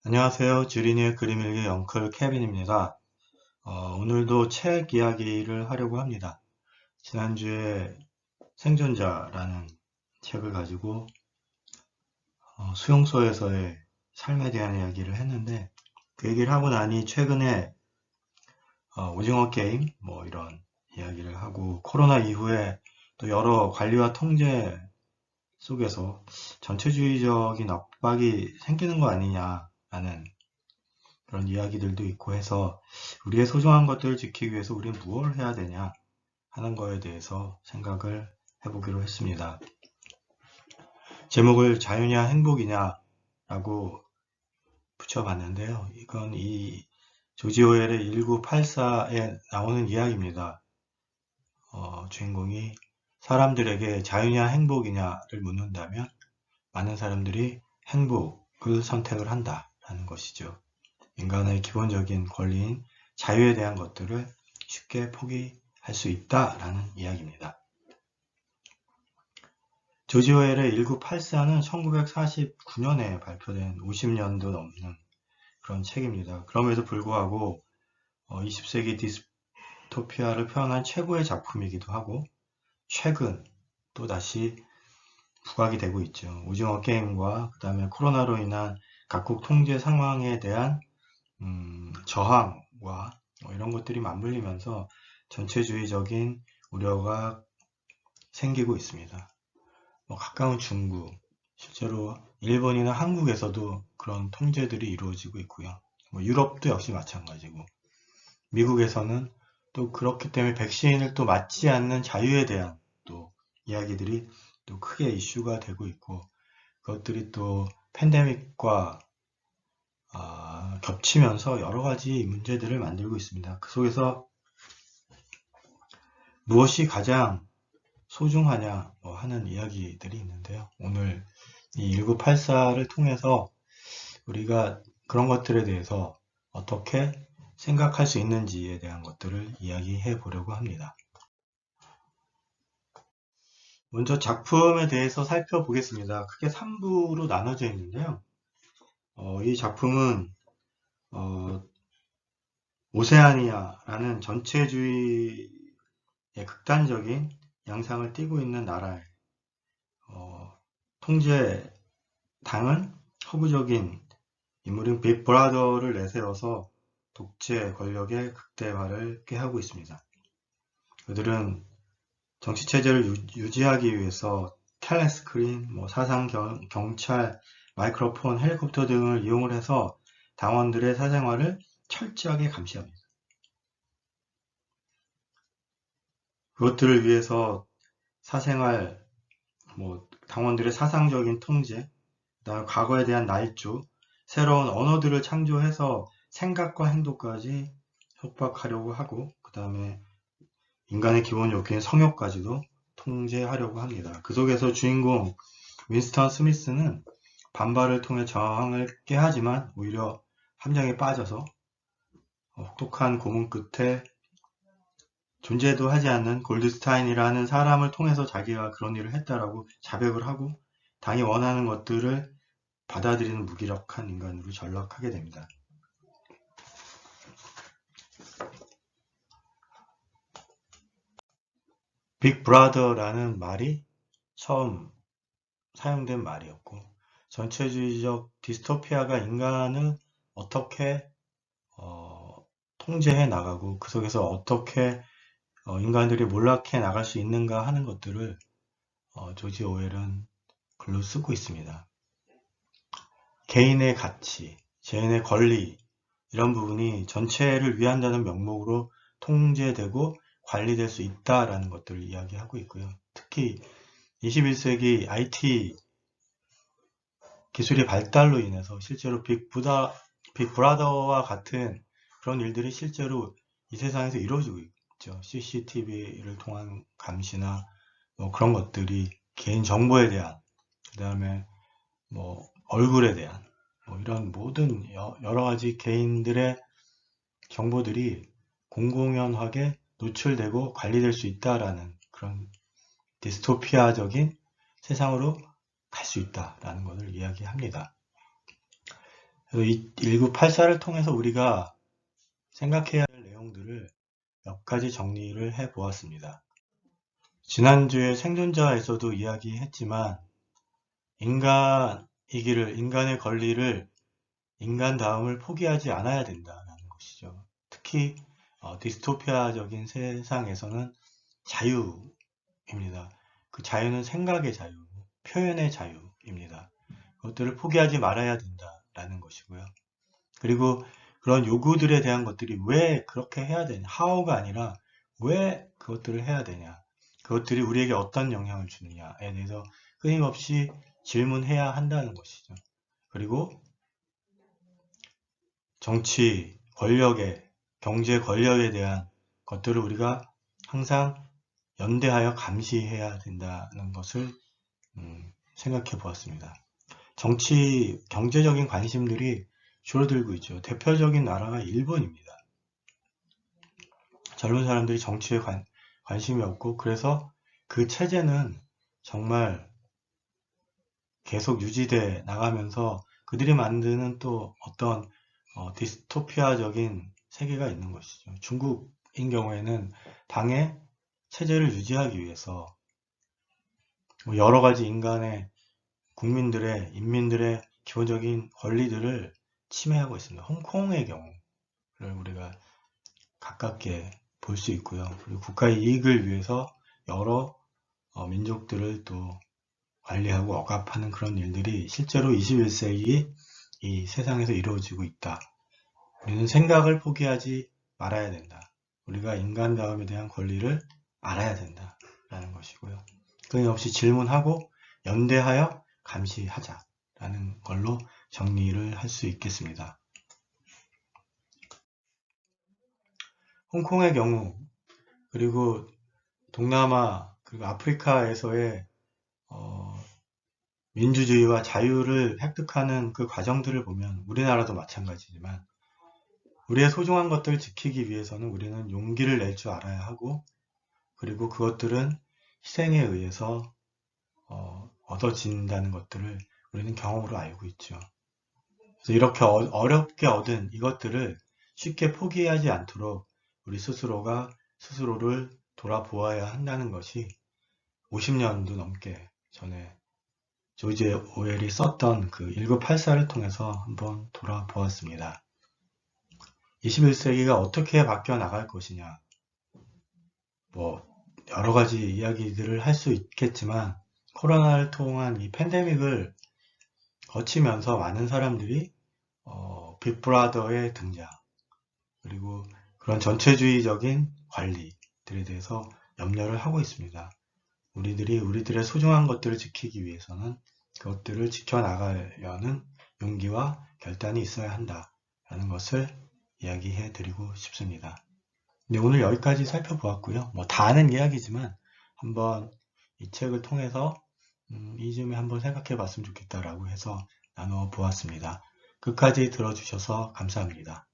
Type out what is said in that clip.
안녕하세요. 주린이의 그림 일기 엉클 케빈입니다. 오늘도 책 이야기를 하려고 합니다. 지난주에 생존자라는 책을 가지고 수용소에서의 삶에 대한 이야기를 했는데 그 얘기를 하고 나니 최근에 오징어 게임 뭐 이런 이야기를 하고 코로나 이후에 또 여러 관리와 통제 속에서 전체주의적인 압박이 생기는 거 아니냐라는 그런 이야기들도 있고 해서 우리의 소중한 것들을 지키기 위해서 우리는 무엇을 해야 되냐 하는 거에 대해서 생각을 해보기로 했습니다. 제목을 자유냐 행복이냐 라고 붙여봤는데요. 이건 이 조지 오웰의 1984에 나오는 이야기입니다. 주인공이 사람들에게 자유냐 행복이냐를 묻는다면 많은 사람들이 행복을 선택을 한다라는 것이죠. 인간의 기본적인 권리인 자유에 대한 것들을 쉽게 포기할 수 있다라는 이야기입니다. 조지 오웰의 1984는 1949년에 발표된 50년도 넘는 그런 책입니다. 그럼에도 불구하고 20세기 디스토피아를 표현한 최고의 작품이기도 하고 최근 또다시 부각이 되고 있죠. 오징어 게임과 그 다음에 코로나로 인한 각국 통제 상황에 대한 저항과 이런 것들이 맞물리면서 전체주의적인 우려가 생기고 있습니다. 가까운 중국, 실제로 일본이나 한국에서도 그런 통제들이 이루어지고 있고요. 유럽도 역시 마찬가지고 미국에서는 또 그렇기 때문에 백신을 또 맞지 않는 자유에 대한 또 이야기들이 또 크게 이슈가 되고 있고 그것들이 또 팬데믹과 겹치면서 여러 가지 문제들을 만들고 있습니다. 그 속에서 무엇이 가장 소중하냐 하는 이야기들이 있는데요. 오늘 이 1984를 통해서 우리가 그런 것들에 대해서 어떻게 생각할 수 있는지에 대한 것들을 이야기해 보려고 합니다. 먼저 작품에 대해서 살펴보겠습니다. 크게 3부로 나눠져 있는데요. 이 작품은 오세아니아라는 전체주의의 극단적인 양상을 띠고 있는 나라의 통제당은 허구적인 인물인 빅 브라더를 내세워서 독재 권력의 극대화를 꾀하고 있습니다. 그들은 정치체제를 유지하기 위해서 텔레스크린, 사상 경찰, 마이크로폰, 헬리콥터 등을 이용을 해서 당원들의 사생활을 철저하게 감시합니다. 그것들을 위해서 사생활, 당원들의 사상적인 통제, 그다음에 과거에 대한 날조, 새로운 언어들을 창조해서 생각과 행동까지 협박하려고 하고, 그 다음에 인간의 기본 욕구인 성욕까지도 통제하려고 합니다. 그 속에서 주인공 윈스턴 스미스는 반발을 통해 저항을 깨하지만 오히려 함정에 빠져서 혹독한 고문 끝에 존재도 하지 않는 골드스타인이라는 사람을 통해서 자기가 그런 일을 했다라고 자백을 하고 당이 원하는 것들을 받아들이는 무기력한 인간으로 전락하게 됩니다. 빅 브라더라는 말이 처음 사용된 말이었고 전체주의적 디스토피아가 인간을 어떻게 통제해 나가고 그 속에서 어떻게 인간들이 몰락해 나갈 수 있는가 하는 것들을 조지 오웰은 글로 쓰고 있습니다. 개인의 가치, 개인의 권리 이런 부분이 전체를 위한다는 명목으로 통제되고 관리될 수 있다라는 것들을 이야기하고 있고요. 특히 21세기 IT 기술의 발달로 인해서 실제로 빅 브라더와 같은 그런 일들이 실제로 이 세상에서 이루어지고 있죠. CCTV를 통한 감시나 그런 것들이 개인 정보에 대한, 그 다음에 얼굴에 대한, 이런 모든 여러 가지 개인들의 정보들이 공공연하게 노출되고 관리될 수 있다라는 그런 디스토피아적인 세상으로 갈 수 있다라는 것을 이야기합니다. 그래서 이 1984를 통해서 우리가 생각해야 할 내용들을 몇 가지 정리를 해 보았습니다. 지난주에 생존자에서도 이야기했지만 인간의 권리를 인간다움을 포기하지 않아야 된다는 것이죠. 특히 디스토피아적인 세상에서는 자유입니다. 그 자유는 생각의 자유, 표현의 자유입니다. 그것들을 포기하지 말아야 된다라는 것이고요. 그리고 그런 요구들에 대한 것들이 왜 그렇게 해야 되냐, how가 아니라 왜 그것들을 해야 되냐, 그것들이 우리에게 어떤 영향을 주느냐에 대해서 끊임없이 질문해야 한다는 것이죠. 그리고 정치, 권력에, 경제 권력에 대한 것들을 우리가 항상 연대하여 감시해야 된다는 것을 생각해 보았습니다. 정치, 경제적인 관심들이 줄어들고 있죠. 대표적인 나라가 일본입니다. 젊은 사람들이 정치에 관심이 없고 그래서 그 체제는 정말 계속 유지돼 나가면서 그들이 만드는 또 어떤 디스토피아적인 세계가 있는 것이죠. 중국인 경우에는 당의 체제를 유지하기 위해서 여러 가지 인민들의 기본적인 권리들을 침해하고 있습니다. 홍콩의 경우를 우리가 가깝게 볼 수 있고요. 그리고 국가의 이익을 위해서 여러 민족들을 또 관리하고 억압하는 그런 일들이 실제로 21세기 이 세상에서 이루어지고 있다. 우리는 생각을 포기하지 말아야 된다. 우리가 인간다움에 대한 권리를 알아야 된다. 라는 것이고요. 끊임없이 질문하고 연대하여 감시하자라는 걸로 정리를 할 수 있겠습니다. 홍콩의 경우 그리고 동남아 그리고 아프리카에서의 민주주의와 자유를 획득하는 그 과정들을 보면 우리나라도 마찬가지지만 우리의 소중한 것들을 지키기 위해서는 우리는 용기를 낼 줄 알아야 하고 그리고 그것들은 희생에 의해서 얻어진다는 것들을 우리는 경험으로 알고 있죠. 그래서 이렇게 어렵게 얻은 이것들을 쉽게 포기하지 않도록 우리 스스로가 스스로를 돌아보아야 한다는 것이 50년도 넘게 전에 조지 오웰이 썼던 그 1984를 통해서 한번 돌아보았습니다. 21세기가 어떻게 바뀌어 나갈 것이냐, 뭐 여러 가지 이야기들을 할 수 있겠지만 코로나를 통한 이 팬데믹을 거치면서 많은 사람들이 빅브라더의 등장 그리고 그런 전체주의적인 관리들에 대해서 염려를 하고 있습니다. 우리들의 소중한 것들을 지키기 위해서는 그것들을 지켜나가려는 용기와 결단이 있어야 한다라는 것을 이야기해 드리고 싶습니다. 네, 오늘 여기까지 살펴보았고요. 뭐 다 아는 이야기지만 한번 이 책을 통해서 이 점에 한번 생각해 봤으면 좋겠다라고 해서 나누어 보았습니다. 끝까지 들어주셔서 감사합니다.